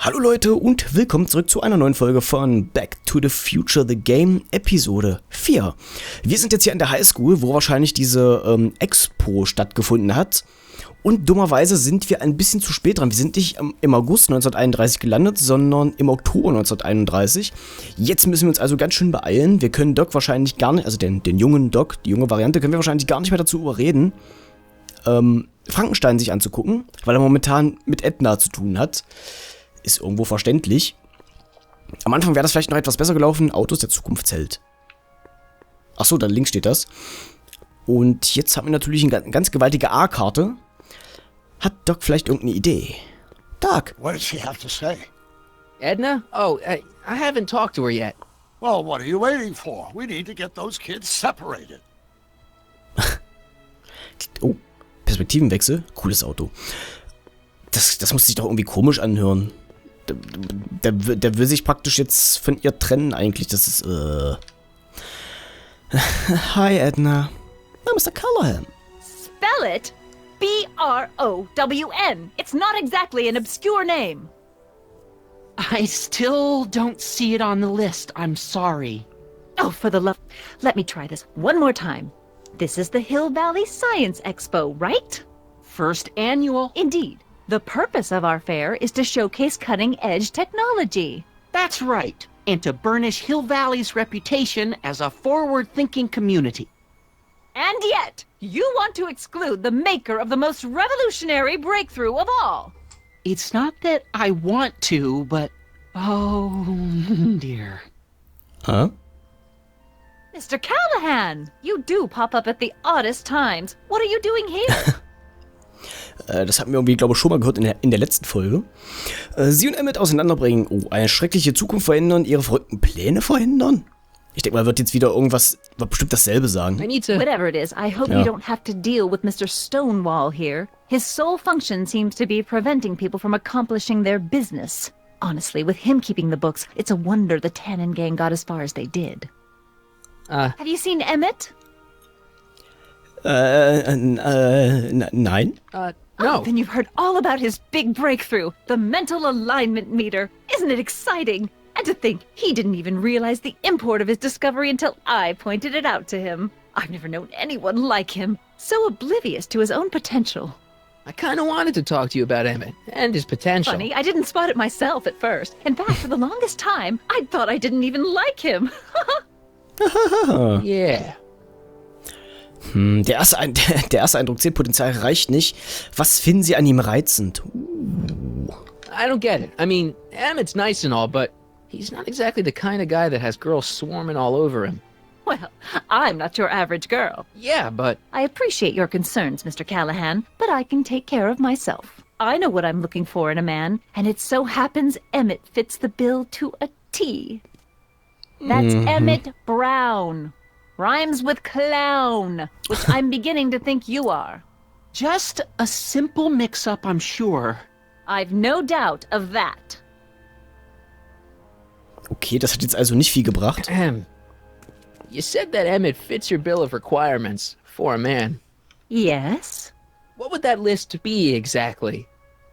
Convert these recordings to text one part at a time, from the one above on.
Hallo Leute und willkommen zurück zu einer neuen Folge von Back to the Future The Game, Episode 4. Wir sind jetzt hier an der Highschool, wo wahrscheinlich diese Expo stattgefunden hat. Und dummerweise sind wir ein bisschen zu spät dran. Wir sind nicht im August 1931 gelandet, sondern im Oktober 1931. Jetzt müssen wir uns also ganz schön beeilen. Wir können Doc wahrscheinlich gar nicht, also den jungen Doc, die junge Variante, können wir wahrscheinlich gar nicht mehr dazu überreden, Frankenstein sich anzugucken, weil er momentan mit Edna zu tun hat. Ist irgendwo verständlich. Am Anfang wäre das vielleicht noch etwas besser gelaufen. Autos der Zukunftsheld. Achso, da links steht das. Und jetzt haben wir natürlich eine ganz gewaltige A-Karte. Hat Doc vielleicht irgendeine Idee? Doc. What does she have to say? Edna? Oh, I haven't talked to her yet. Well, what are you waiting for? We need to get those kids separated. Oh, Perspektivenwechsel. Cooles Auto. Das muss sich doch irgendwie komisch anhören. Der will sich praktisch jetzt von ihr trennen eigentlich. Das ist, Hi, Edna. Na, Mr. Callahan. Spell it B-R-O-W-N. It's not exactly an obscure name. I still don't see it on the list. I'm sorry. Oh, for the love... Let me try this one more time. This is the Hill Valley Science Expo, right? First annual. Indeed. The purpose of our fair is to showcase cutting-edge technology. That's right. And to burnish Hill Valley's reputation as a forward-thinking community. And yet, you want to exclude the maker of the most revolutionary breakthrough of all. It's not that I want to, but... Oh, dear. Huh? Mr. Callahan, you do pop up at the oddest times. What are you doing here? Das hatten wir irgendwie, glaube ich, schon mal gehört in der letzten Folge. Sie und Emmett auseinanderbringen. Oh, eine schreckliche Zukunft verhindern, ihre verrückten Pläne verhindern? Ich denke mal, wird jetzt wieder wird bestimmt dasselbe sagen. Whatever it is, I hope you don't have to deal with Mr. Stonewall here. His sole function seems to be preventing people from accomplishing their business. Honestly, with him keeping the books, it's a wonder the Tannen gang got as far as they did. Have you seen Emmett? Nein. No. Oh, then you've heard all about his big breakthrough, the mental alignment meter. Isn't it exciting? And to think, he didn't even realize the import of his discovery until I pointed it out to him. I've never known anyone like him, so oblivious to his own potential. I kind of wanted to talk to you about Emmett and his potential. Funny, I didn't spot it myself at first. In fact, for the longest time, I thought I didn't even like him. Yeah. Der erste Eindruck zählt, Potenzial reicht nicht. Was finden Sie an ihm reizend? I don't get it. I mean, Emmett's nice and all, but he's not exactly the kind of guy that has girls swarming all over him. Well, I'm not your average girl. Yeah, but... I appreciate your concerns, Mr. Callahan, but I can take care of myself. I know what I'm looking for in a man, and it so happens Emmett fits the bill to a T. That's Emmett Brown. Rhymes with clown, which I'm beginning to think you are. Just a simple mix-up, I'm sure. I've no doubt of that. Okay, das hat jetzt also nicht viel gebracht. You said that Emmett fits your bill of requirements for a man. Yes? What would that list be exactly?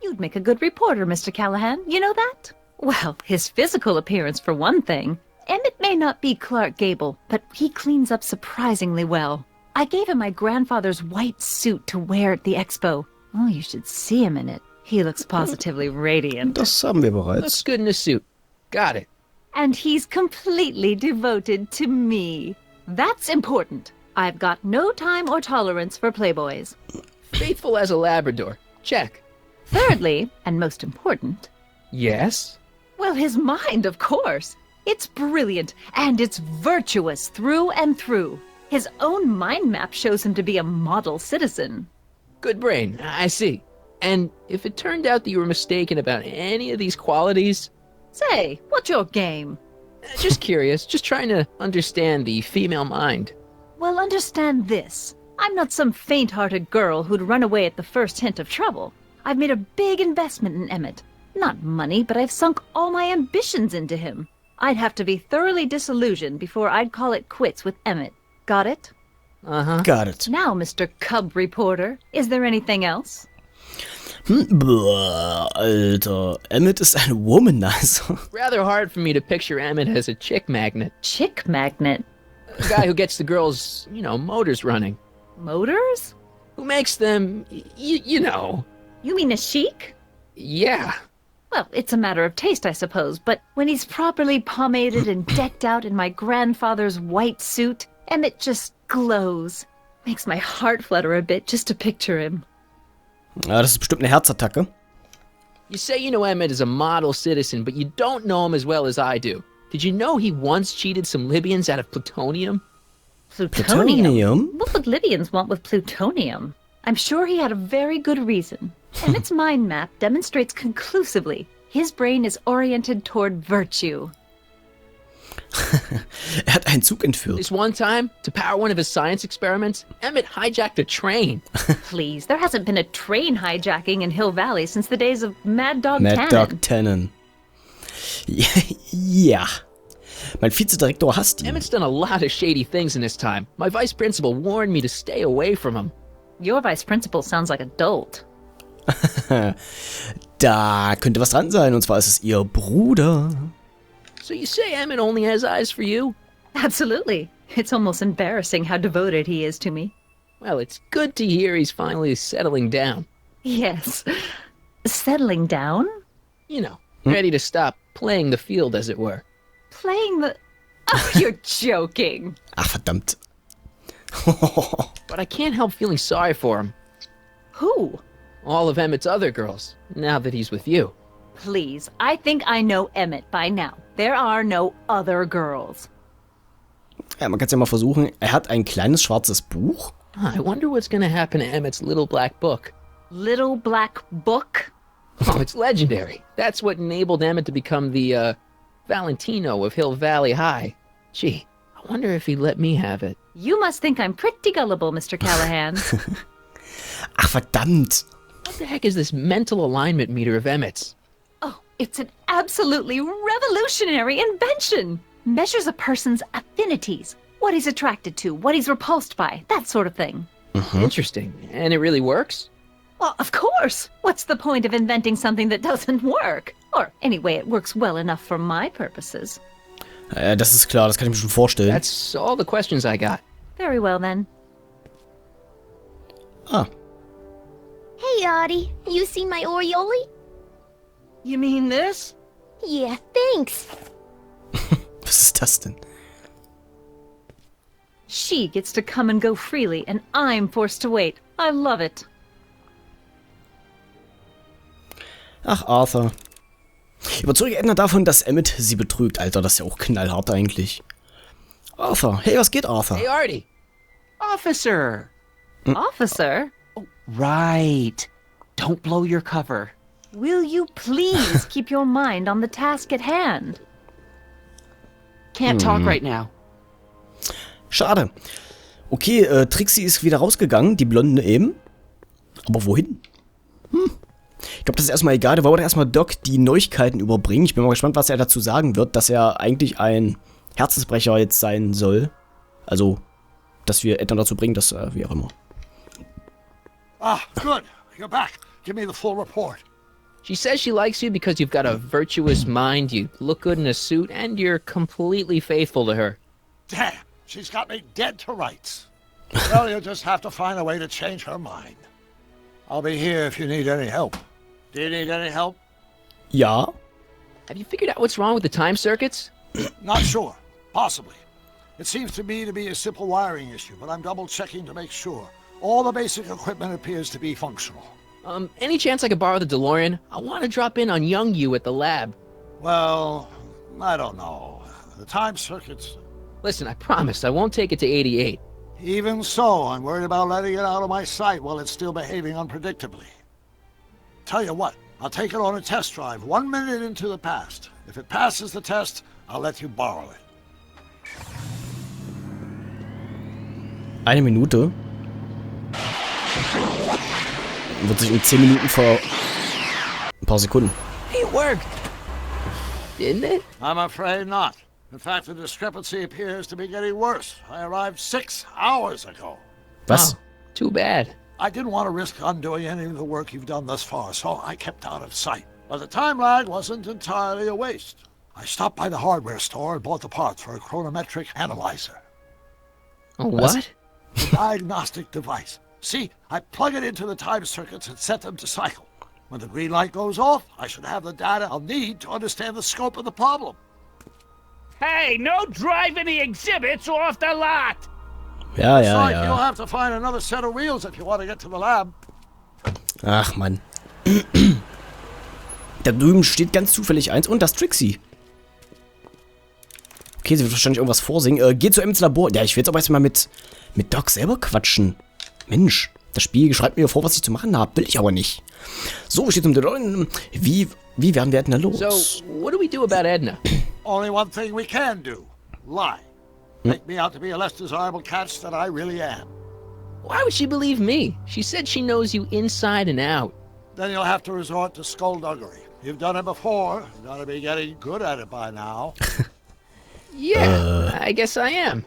You'd make a good reporter, Mr. Callahan. You know that? Well, his physical appearance for one thing. Emmett may not be Clark Gable, but he cleans up surprisingly well. I gave him my grandfather's white suit to wear at the expo. Oh, you should see him in it. He looks positively radiant. Das haben wir bereits. Looks good in a suit. Got it. And he's completely devoted to me. That's important. I've got no time or tolerance for playboys. Faithful as a Labrador. Check. Thirdly, and most important... Yes? Well, his mind, of course. It's brilliant, and it's virtuous through and through. His own mind map shows him to be a model citizen. Good brain, I see. And if it turned out that you were mistaken about any of these qualities... Say, what's your game? Just curious, just trying to understand the female mind. Well, understand this. I'm not some faint-hearted girl who'd run away at the first hint of trouble. I've made a big investment in Emmett. Not money, but I've sunk all my ambitions into him. I'd have to be thoroughly disillusioned before I'd call it quits with Emmett. Got it? Uh-huh. Got it. Now, Mr. Cub Reporter, is there anything else? Alter. Emmett ist ein Womanizer. Rather hard for me to picture Emmett as a chick magnet. Chick magnet. A guy who gets the girls, motors running. Motors? Who makes them, you know. You mean a chic? Yeah. Well, it's a matter of taste, I suppose, but when he's properly pomaded and decked out in my grandfather's white suit, Emmett just glows. Makes my heart flutter a bit just to picture him. Ja, das ist bestimmt eine Herzattacke. You say you know Emmett is a model citizen, but you don't know him as well as I do. Did you know he once cheated some Libyans out of plutonium? Plutonium? What would Libyans want with plutonium? I'm sure he had a very good reason. Emmett's mind map demonstrates conclusively his brain is oriented toward virtue. Hat einen Zug entführt. This one time, to power one of his science experiments, Emmett hijacked a train. Please, there hasn't been a train hijacking in Hill Valley since the days of Mad Dog Mad Tannen. Dog Tannen. Ja. Mein Vizedirektor hasst ihn. Emmett's done a lot of shady things in his time. My vice principal warned me to stay away from him. Your vice principal sounds like a dolt. Da könnte was dran sein, und zwar ist es ihr Bruder. So you say Emmett only has eyes for you? Absolutely. It's almost embarrassing how devoted he is to me. Well, it's good to hear he's finally settling down. Yes. Settling down? You know, ready to stop playing the field, as it were. Playing the... Oh, you're joking. Ach, verdammt. But I can't help feeling sorry for him. Who? All of Emmett's other girls, now that he's with you. Please, I think I know Emmett by now. There are no other girls. Ja, man kann es ja mal versuchen. Er hat ein kleines schwarzes Buch. I wonder what's gonna happen to Emmett's little black book. Little black book? Oh, it's legendary. That's what enabled Emmett to become the, Valentino of Hill Valley High. Gee, I wonder if he'd let me have it. You must think I'm pretty gullible, Mr. Callahan. Ach, verdammt. What the heck is this mental alignment meter of Emmett's? Oh, it's an absolutely revolutionary invention. Measures a person's affinities, what he's attracted to, what he's repulsed by, that sort of thing. Interesting. And it really works? Well, of course. What's the point of inventing something that doesn't work? Or anyway, it works well enough for my purposes. Ja, das ist klar, das kann ich mir schon vorstellen. That's all the questions I got. Very well, then. Ah, Hey, Audie, you seen my Orioli? You mean this? Yeah, thanks. was ist das denn? She gets to come and go freely, and I'm forced to wait. I love it. Ach, Arthur. Überzeuge Edna davon, dass Emmett sie betrügt. Alter, das ist ja auch knallhart eigentlich. Arthur. Hey, was geht, Arthur? Hey, Artie. Officer! Officer, Right. Don't blow your cover. will you please keep your mind on the task at hand? Can't talk right now. Schade. Okay, Trixie ist wieder rausgegangen, die Blonde eben. Aber wohin? Ich glaube, das ist erstmal egal. Da wollte erstmal Doc die Neuigkeiten überbringen. Ich bin mal gespannt, was er dazu sagen wird, dass er eigentlich ein Herzensbrecher jetzt sein soll. Also, dass wir Edna dazu bringen, dass wie auch immer. Ah, good. You're back. Give me the full report. She says she likes you because you've got a virtuous mind, you look good in a suit, and you're completely faithful to her. Damn, she's got me dead to rights. Well, you'll just have to find a way to change her mind. I'll be here if you need any help. Do you need any help? Ja. Have you figured out what's wrong with the time circuits? Not sure. Possibly. It seems to me to be a simple wiring issue, but I'm double-checking to make sure. All the basic equipment appears to be functional. Any chance I could borrow the DeLorean? I want to drop in on young you at the lab. Well, I don't know. The time circuits... Listen, I promise I won't take it to 88. Even so, I'm worried about letting it out of my sight while it's still behaving unpredictably. Tell you what, I'll take it on a test drive 1 minute into the past. If it passes the test, I'll let you borrow it. 1 Minute. Wird sich in 10 Minuten vor ein paar Sekunden. It worked! Didn't it? I'm afraid not. In fact, the discrepancy appears to be getting worse. I arrived 6 hours ago. Was? Oh, too bad. I didn't want to risk undoing any of the work you've done thus far, so I kept out of sight. But the time lag wasn't entirely a waste. I stopped by the hardware store and bought the parts for a chronometric analyzer. A what? A diagnostic device. See, I plug it into the time circuits and set them to cycle. When the green light goes off, I should have the data I'll need to understand the scope of the problem. Hey, no driving the exhibits off the lot! Ja, Besides, ja, you'll ja. have to find another set of wheels if you want to get to the lab. Ach, Mann. Da drüben steht ganz zufällig eins. Und das Trixie. Okay, sie wird wahrscheinlich irgendwas vorsingen. Geh zu ins Labor. Ja, ich will jetzt aber erstmal mit Doc selber quatschen. Mensch, das Spiel schreibt mir vor, was ich zu machen habe. Will ich aber nicht. So, steht um den. Wie werden wir Edna los? So, what do we do about Edna? Only one thing we can do. Lie. Make me out to be a less desirable catch than I really am. Why would she believe me? She said she knows you inside and out. Then you'll have to resort to skullduggery. You've done it before. You gotta be getting good at it by now. Yeah, I guess I am.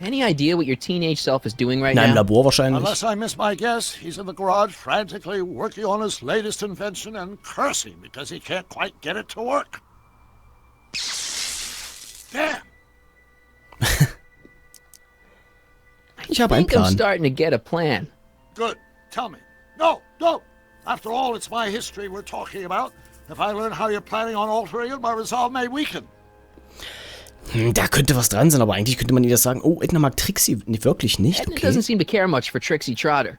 Any idea what your teenage self is doing right In einem now? Labor wahrscheinlich. Unless I miss my guess, he's in the garage frantically working on his latest invention and cursing because he can't quite get it to work. Damn! Ich habe I einen think I'm Plan. starting to get a plan. Good. Tell me. No, don't! After all, it's my history we're talking about. If I learn how you're planning on altering it, my resolve may weaken. Da könnte was dran sein, aber eigentlich könnte man ihr das sagen. Oh, Edna mag Trixie wirklich nicht. Edna Okay. doesn't seem to care much for Trixie Trotter.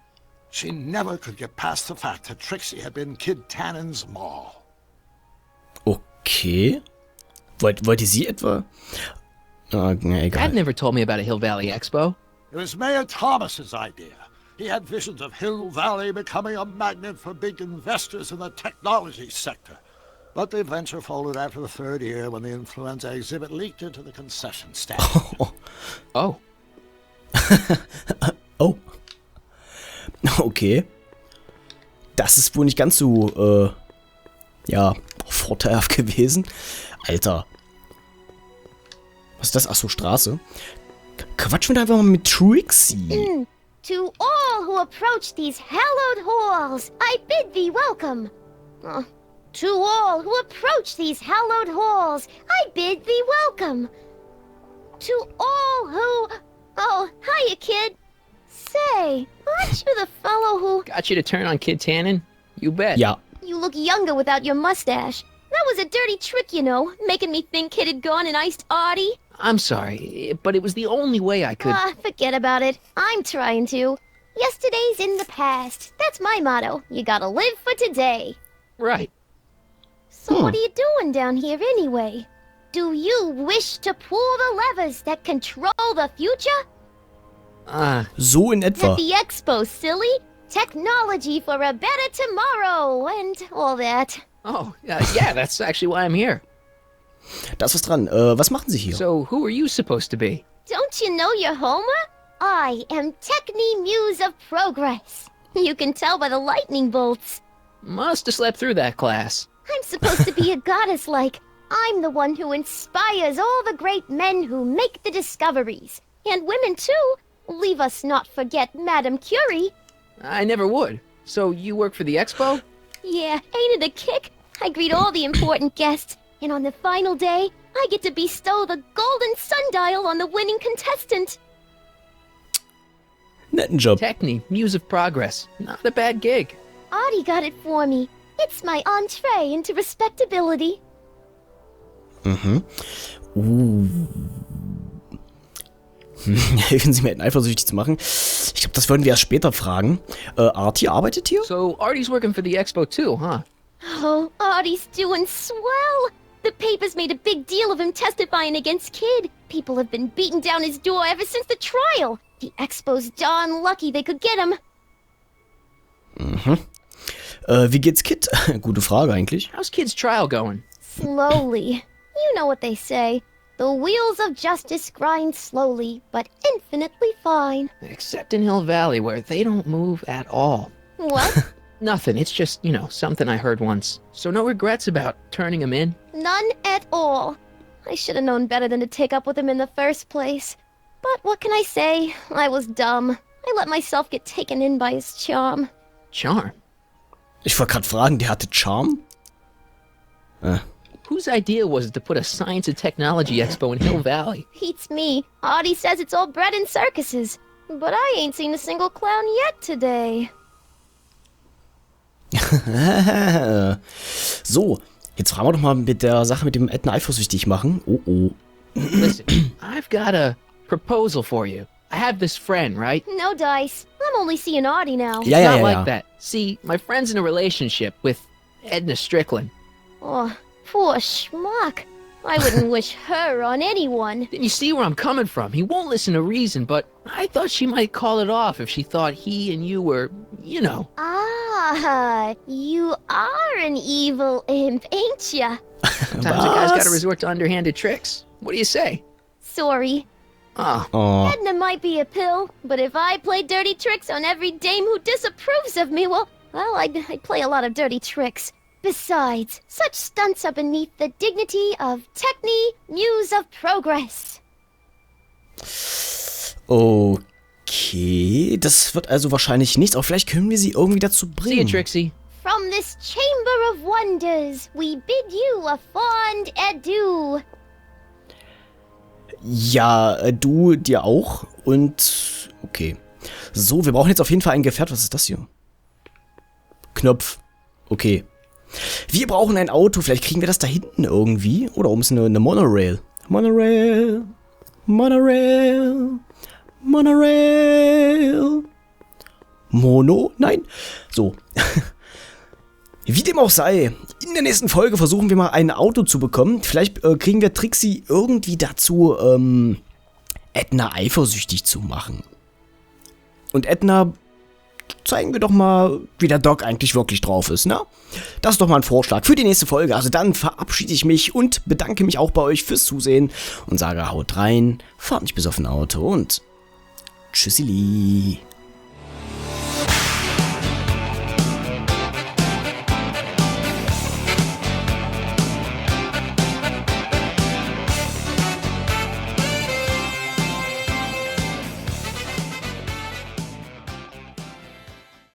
She never could get past the fact that Trixie had been Kid Tannen's ma. Okay. Wollte sie etwa? Na, Dad egal. never told me about a Hill Valley Expo. It was Mayor Thomas's idea. He had visions of Hill Valley becoming a magnet for big investors in the technology sector. But the venture folded after the third year when the influenza exhibit leaked into the concession stand. Oh. Oh. Okay. Das ist wohl nicht ganz so, ja, vorteilhaft gewesen. Alter. Was ist das? Ach so, Straße. Quatschen wir da einfach mal mit Trixie. To all who approach these hallowed halls, I bid thee welcome. To all who approach these hallowed halls, I bid thee welcome. To all who... Oh, hiya, kid. Say, aren't you the fellow who... Got you to turn on Kid Tannen? You bet. Ja. You look younger without your mustache. That was a dirty trick, you know, making me think Kid had gone and iced Artie. I'm sorry, but it was the only way I could... Forget about it. I'm trying to. Yesterday's in the past. That's my motto. You gotta live for today. Right. So what are you doing down here anyway? Do you wish to pull the levers that control the future? So in etwa. At the expo, silly. Technology for a better tomorrow and all that. Oh, yeah, that's actually why I'm here. Da ist was dran. Was machen Sie hier? So, who are you supposed to be? Don't you know your Homer? I am Techni Muse of Progress. You can tell by the lightning bolts. Must have slept through that class. I'm supposed to be a goddess like. I'm the one who inspires all the great men who make the discoveries. And women too. Leave us not forget Madame Curie. I never would. So, you work for the expo? Yeah, ain't it a kick? I greet all the important guests. And on the final day, I get to bestow the golden sundial on the winning contestant. Netten Job. Techni, Muse of Progress. Not a bad gig. Artie got it for me. It's my entree into respectability. Helfen Sie mir, eifersüchtig zu machen. Ich glaube, das würden wir erst später fragen. Artie arbeitet hier? So, Artie's working for the expo too, huh? Oh, Artie's doing swell. The papers made a big deal of him testifying against Kid. People have been beating down his door ever since the trial. The expo's darn lucky they could get him. Wie geht's Kid? Gute Frage eigentlich. How's Kid's trial going? Slowly. You know what they say. The wheels of justice grind slowly, but infinitely fine. Except in Hill Valley, where they don't move at all. What? Nothing, it's just, something I heard once. So no regrets about turning him in? None at all. I should have known better than to take up with him in the first place. But what can I say? I was dumb. I let myself get taken in by his charm. Charm? Ich wollte gerade fragen, der hatte Charme? Whose idea was it to put a science and technology expo in Hill Valley? Beats me. Audie says it's all bred in circuses. But I ain't seen a single clown yet today. So, jetzt fragen wir doch mal mit der Sache mit dem Edna eifersüchtig machen. Oh. Listen, I've got a proposal for you. I have this friend, right? No dice. I'm only seeing Audie now. Ja, It's ja, not ja, like ja. that. See, my friend's in a relationship with Edna Strickland. Oh, poor schmuck. I wouldn't wish her on anyone. Then you see where I'm coming from. He won't listen to reason, but I thought she might call it off if she thought he and you were, you know. Ah, you are an evil imp, ain't ya? Sometimes a guy's got to resort to underhanded tricks. What do you say? Sorry. Oh, Oh. Edna might be a pill, but if I play dirty tricks on every dame who disapproves of me, well, I'd play a lot of dirty tricks. Besides, such stunts are beneath the dignity of Techni, Muse of Progress. Okay, das wird also wahrscheinlich nichts, aber vielleicht können wir sie irgendwie dazu see you, bringen. Trixie. From this chamber of wonders, we bid you a fond adieu. Ja, du dir auch und okay. So, wir brauchen jetzt auf jeden Fall ein Gefährt. Was ist das hier? Knopf. Okay. Wir brauchen ein Auto. Vielleicht kriegen wir das da hinten irgendwie. Oder oben ist eine Monorail. Monorail. Monorail. Monorail. Mono? Nein. So. Wie dem auch sei, in der nächsten Folge versuchen wir mal ein Auto zu bekommen. Vielleicht kriegen wir Trixie irgendwie dazu, Edna eifersüchtig zu machen. Und Edna zeigen wir doch mal, wie der Doc eigentlich wirklich drauf ist, ne? Das ist doch mal ein Vorschlag für die nächste Folge. Also dann verabschiede ich mich und bedanke mich auch bei euch fürs Zusehen und sage, haut rein, fahrt nicht bis auf ein Auto und tschüssili.